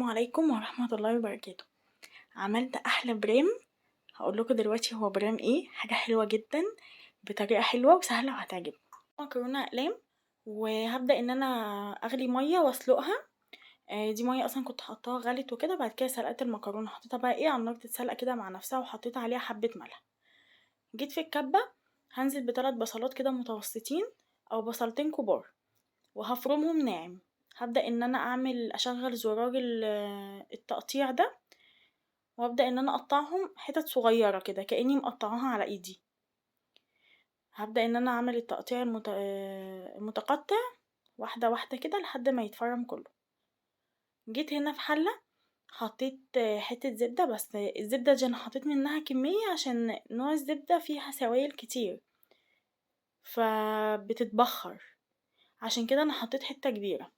عليكم ورحمة الله وبركاته. عملت احلى برام. هقولكوا دلوقتي هو برام ايه. حاجة حلوة جدا بطريقة حلوة وسهلة وهتعجبكم. مكرونة اقلام، وهبدأ ان انا اغلي مية واسلقها. دي مية اصلا كنت حطاها غلت وكده. بعد كده سلقت المكرونة، حطيتها بقى ايه على النار تتسلق كده مع نفسها، وحطيت عليها حبة ملح. جيت في الكبة هنزل ب3 بصلات كده متوسطين او بصلتين كبار، وهفرمهم ناعم. هبدأ ان انا اشغل زرار التقطيع ده، وابدأ ان انا اقطعهم حتت صغيرة كده كأني مقطعاها على ايدي. هبدأ ان انا اعمل التقطيع المتقطع واحدة واحدة كده لحد ما يتفرم كله. جيت هنا في حلة حطيت حتة زبدة، بس الزبدة دي انا حطيت منها كمية عشان نوع الزبدة فيها سوائل كتير فبتتبخر، عشان كده انا حطيت حتة كبيرة.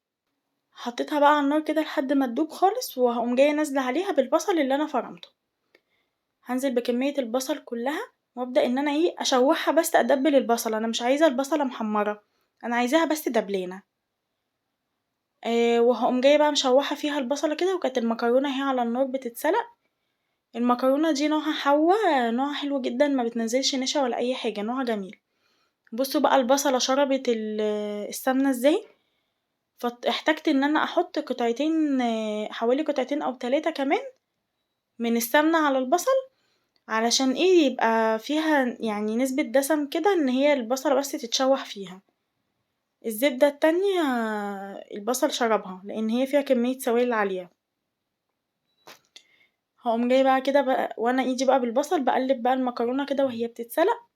حطيتها بقى على النار كده لحد ما تدوب خالص، وهقوم جاية نازلة عليها بالبصل اللي انا فرمته. هنزل بكمية البصل كلها، وابدأ ان انا اشوحها بس ادبل البصل. انا مش عايزة البصلة محمرة، انا عايزاها بس دبلانة. وهقوم جاية بقى مشوحة فيها البصلة كده، وكانت المكرونة هي على النار بتتسلق. المكرونة دي نوعها حوا، نوعها حلو جدا، ما بتنزلش نشا ولا اي حاجة، نوعها جميل. بصوا بقى البصلة شربت السمنة ازاي. فاحتجت ان انا احط قطعتين، حوالي قطعتين او 3 كمان من السمنة على البصل، علشان ايه يبقى فيها يعني نسبة دسم كده، ان هي البصلة بس تتشوح فيها. الزبدة التانية البصل شربها لان هي فيها كمية سوائل عالية. هقوم جاي بقى كده بقى وانا ايدي بقى بالبصل بقلب بقى المكرونة كده وهي بتتسلق.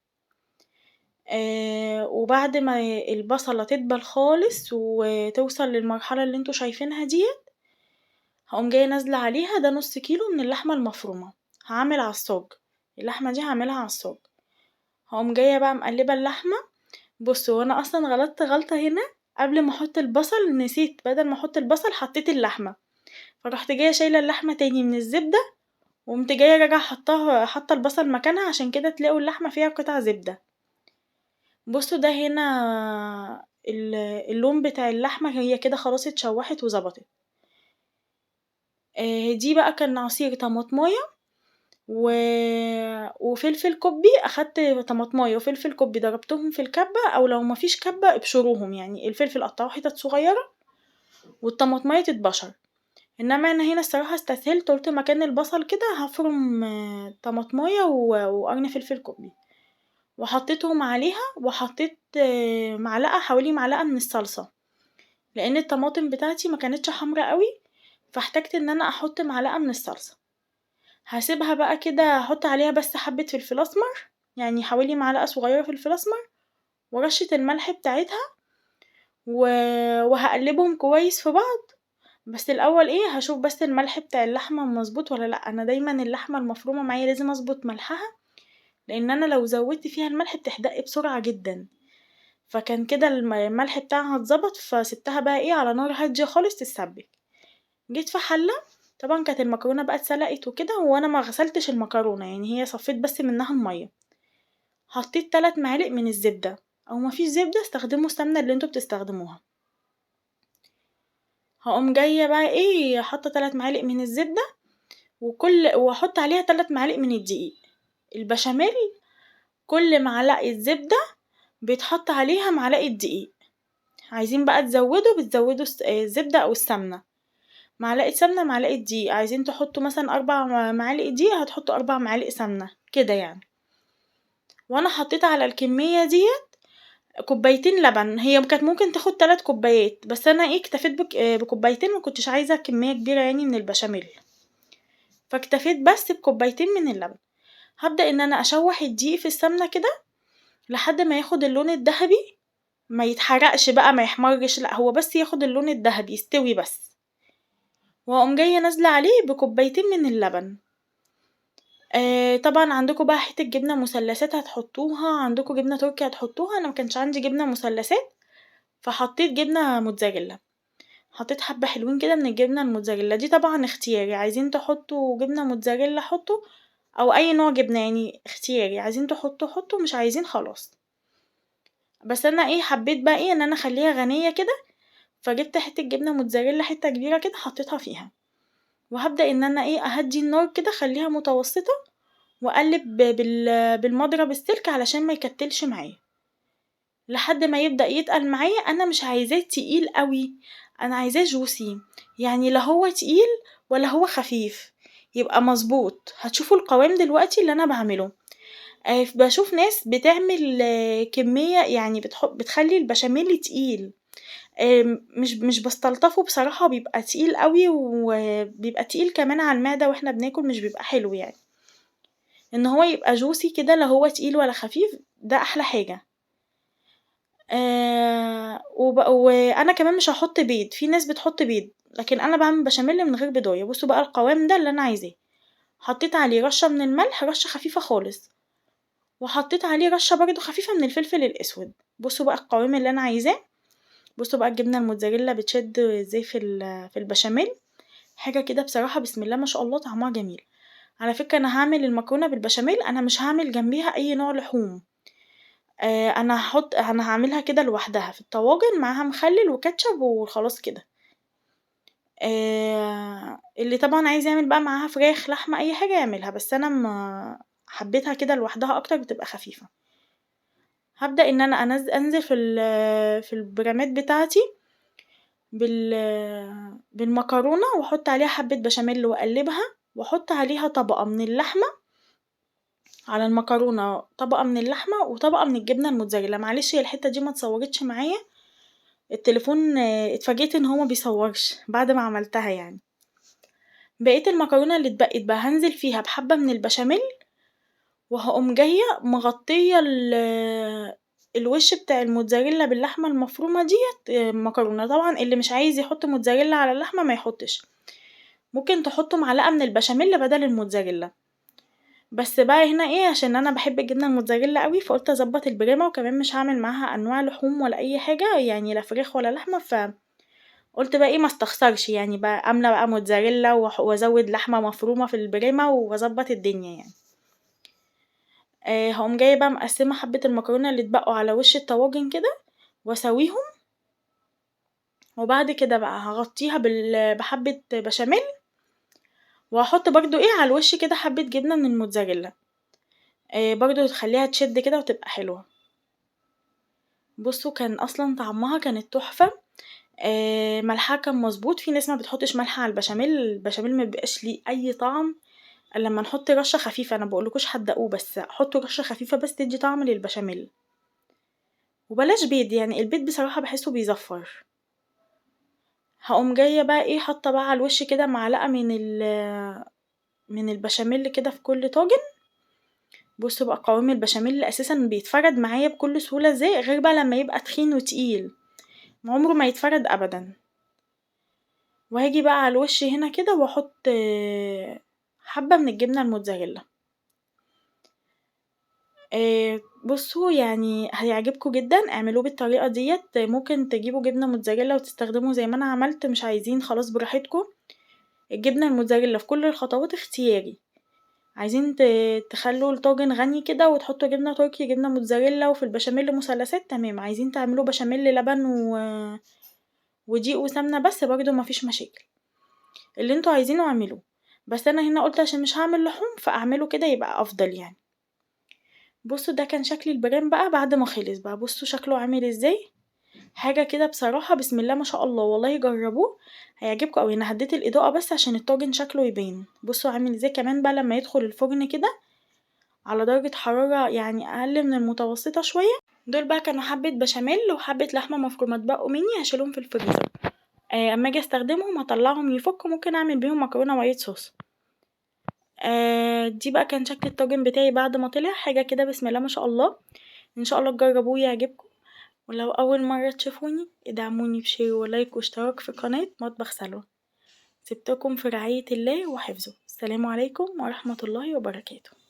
وبعد ما البصلة تدبل خالص وتوصل للمرحلة اللي انتوا شايفينها ديت، هقوم جاية نازلة عليها ده نص كيلو من اللحمة المفرومة. هعمل عصاج، اللحمة دي هعملها عصاج. هقوم جاية بقى مقلبة اللحمة. بصوا انا اصلا غلطت غلطة هنا، قبل ما احط البصل نسيت، بدل ما احط البصل حطيت اللحمة، فرحت جاية شايلة اللحمة تاني من الزبدة، وقمت جاية راجعة حاطة البصل مكانها، عشان كده تلاقوا اللحمة فيها قطع زبدة. بصوا ده هنا اللون بتاع اللحمة هي كده خلاص اتشوحت وظبطت. دي بقى كان عصير طماطماية وفلفل كوبي. اخدت طماطمايه وفلفل كوبي ضربتهم في الكبة، او لو مفيش كبة ابشروهم، يعني الفلفل قطعوه حتت صغيرة والطماطمايه تتبشر. انما انا هنا الصراحة استسهلت، قلت مكان البصل كده هفرم طماطمايه وقرن فلفل كوبي، وحطيتهم عليها. وحطيت حوالي معلقة من الصلصة، لان الطماطم بتاعتي ما كانتش حمرا قوي، فاحتجت ان انا احط معلقة من الصلصة. هسيبها بقى كده، هحط عليها بس حبة فلفل اسمر، يعني حوالي معلقة صغيرة فلفل اسمر، ورشة الملح بتاعتها وهقلبهم كويس في بعض. بس الاول هشوف بس الملح بتاع اللحمة مظبوط ولا لا. انا دايما اللحمة المفرومة معايا لازم اظبط ملحها، لان انا لو زودت فيها الملح بتحدق بسرعة جدا. فكان كده الملح بتاعها اتظبط، فسبتها بقى على نار هادية خالص تتسبك. جيت في حلة، طبعا كانت المكرونة بقى اتسلقت وكده، وانا ما غسلتش المكرونة، يعني هي صفيت بس منها المية. حطيت 3 معالق من الزبدة، او مفيش زبدة استخدموا السمنة اللي انتوا بتستخدموها. هقوم جاية بقى حاطة 3 معالق من الزبدة، واحط عليها 3 معالق من الدقيق. البشاميل كل معلقة زبدة بيتحط عليها معلقة دقيق. عايزين بقى بتزودوا الزبدة او السمنة. معلقة سمنة معلقة دقيق، عايزين تحطوا مثلا 4 معالق دقيق هتحطوا 4 معالق سمنة كده يعني. وانا حطيت على الكمية دي كوبايتين لبن. هي كانت ممكن تاخد 3 كوبايات، بس انا اكتفيت بكوبايتين، ما كنتش عايزة كمية كبيرة يعني من البشاميل، فاكتفيت بس بكوبايتين من اللبن. هبدأ ان انا اشوح الدقيق في السمنة كده لحد ما ياخد اللون الذهبي، ما يتحرقش بقى، ما يحمرش، لا هو بس ياخد اللون الذهبي يستوي بس. وهقوم جاية نازلة عليه بكوبايتين من اللبن. طبعا عندكم بقى حتة جبنة مثلثات هتحطوها، عندكم جبنة تركي هتحطوها. انا مكانش عندي جبنة مثلثات، فحطيت جبنة موتزاريلا. حطيت حبة حلوين كده من الجبنة الموتزاريلا دي، طبعا اختياري، عايزين تحطوا جبنة موتزاريلا حطوا، او اي نوع جبنة يعني اختياري، عايزين تحطوا حطوا، مش عايزين خلاص. بس انا حبيت بقى ان انا اخليها غنية كده، فجبت حتة جبنة موتزاريلا حتة كبيرة كده حطيتها فيها. وهبدأ ان انا اهدي النار كده، اخليها متوسطة، واقلب بالمضرب السلك علشان ما يكتلش معايا لحد ما يبدأ يتقل معايا. انا مش عايزاه تقيل قوي، انا عايزاه جوسي، يعني لا هو تقيل ولا هو خفيف، يبقى مظبوط. هتشوفوا القوام دلوقتي اللي انا بعمله. بشوف ناس بتعمل كمية، يعني بتخلي البشاميل تقيل. مش بستلطفه بصراحة، بيبقى تقيل قوي وبيبقى تقيل كمان على المعدة واحنا بناكل، مش بيبقى حلو يعني. ان هو يبقى جوسي كده، لا هو تقيل ولا خفيف، ده احلى حاجة. وانا كمان مش هحط بيض، في ناس بتحط بيض، لكن انا بعمل بشاميل من غير بيضايه. بصوا بقى القوام ده اللي انا عايزاه. حطيت عليه رشة من الملح، رشة خفيفة خالص، وحطيت عليه رشة برضو خفيفة من الفلفل الاسود. بصوا بقى القوام اللي انا عايزاه. بصوا بقى الجبنة الموتزاريلا بتشد ازاي في البشاميل، حاجة كده بصراحة بسم الله ما شاء الله طعمها جميل. على فكرة انا هعمل المكرونة بالبشاميل، انا مش هعمل جنبيها اي نوع لحوم. انا هعملها كده لوحدها في الطواجن معاها مخلل وكاتشب وخلاص كده. اللي طبعا عايز يعمل بقى معاها فراخ لحمة اي حاجة يعملها، بس انا ما حبيتها كده لوحدها اكتر، بتبقى خفيفة. هبدأ ان انا انزل في البرامات بتاعتي بالمكرونة، واحط عليها حبة بشاميل واقلبها، واحط عليها طبقة من اللحمة على المكرونة، طبقة من اللحمة وطبقة من الجبنة الموتزاريلا. معلش هي الحتة دي ما اتصورتش معايا، التليفون اتفاجئت ان هو ما بيصورش بعد ما عملتها يعني. بقيت المكرونة اللي اتبقت بقى هنزل فيها بحبة من البشاميل، وهقوم جاية مغطية الوش بتاع الموتزاريلا باللحمة المفرومة ديت مكرونة. طبعا اللي مش عايز يحط موتزاريلا على اللحمة ما يحطش، ممكن تحطوا معلقة من البشاميل بدل الموتزاريلا. بس بقى هنا عشان انا بحب الجبنة الموتزاريلا قوي، فقلت اظبط البريمة، وكمان مش هعمل معاها انواع لحوم ولا اي حاجة، يعني لا فراخ ولا لحمة. فقلت بقى ما استخسرش، يعني بقى املى بقى موتزاريلا وازود لحمة مفرومة في البريمة واظبط الدنيا يعني. هقوم جاية بقى مقسمة حبة المكرونة اللي اتبقوا على وش الطواجن كده واسويهم، وبعد كده بقى هغطيها بحبة بشاميل، وهحط برضو على الوش كده حبة جبنة من الموتزاريلا، برضو تخليها تشد كده وتبقى حلوة. بصوا كان اصلا طعمها كانت تحفة. ملحها كان مظبوط، في ناس ما بتحطش ملح على البشاميل، البشاميل ما بيبقاش ليه اي طعم الا لما نحط رشة خفيفة. انا بقولكوش حدقوه، بس حطوا رشة خفيفة بس تدي طعم للبشاميل، وبلاش بيض، يعني البيض بصراحة بحسه بيزفر. هقوم جاية بقى حاطة بقى على الوش كده معلقة من البشاميل كده في كل طاجن. بصوا بقى قوام البشاميل اساسا بيتفرد معايا بكل سهولة ازاي، غير بقى لما يبقى تخين وتقيل عمره ما يتفرد ابدا. وهاجي بقى على الوش هنا كده واحط حبة من الجبنة الموتزاريلا. بصوا يعني هيعجبكم جدا، اعملوه بالطريقة ديت. ممكن تجيبوا جبنة موتزاريلا وتستخدموا زي ما انا عملت، مش عايزين خلاص براحتكم. الجبنة الموتزاريلا في كل الخطوات اختياري، عايزين تخلوا الطاجن غني كده وتحطوا جبنة تركي، جبنة موتزاريلا، وفي البشاميل مثلثات تمام. عايزين تعملوا بشاميل لبن ودقيق وسمنة بس برضو مفيش مشاكل، اللي انتوا عايزينه اعملوه. بس انا هنا قلت عشان مش هعمل لحوم فاعمله كده يبقى افضل يعني. بصوا ده كان شكل البرام بقى بعد ما خلص بقى، بصوا شكله عامل ازاي، حاجة كده بصراحة بسم الله ما شاء الله. والله جربوه هيعجبكم اوي. انا هديت الاضاءة بس عشان الطاجن شكله يبين. بصوا عامل ازاي كمان بقى لما يدخل الفرن كده على درجة حرارة يعني اقل من المتوسطة شوية. دول بقى كانوا حبة بشاميل وحبة لحمة مفرومة اتبقوا مني، هشيلهم في الفريزر. اما اجي استخدمهم هطلعهم يفكوا، ممكن اعمل بيهم مكرونة وايت صوص. دي بقى كان شكل الطاجن بتاعي بعد ما طلع، حاجة كده بسم الله ما شاء الله. ان شاء الله تجربوه يعجبكم. ولو اول مرة تشوفوني ادعموني بشير ولايك واشتراك في قناة مطبخ سلوى. سبتكم في رعاية الله وحفظه. السلام عليكم ورحمة الله وبركاته.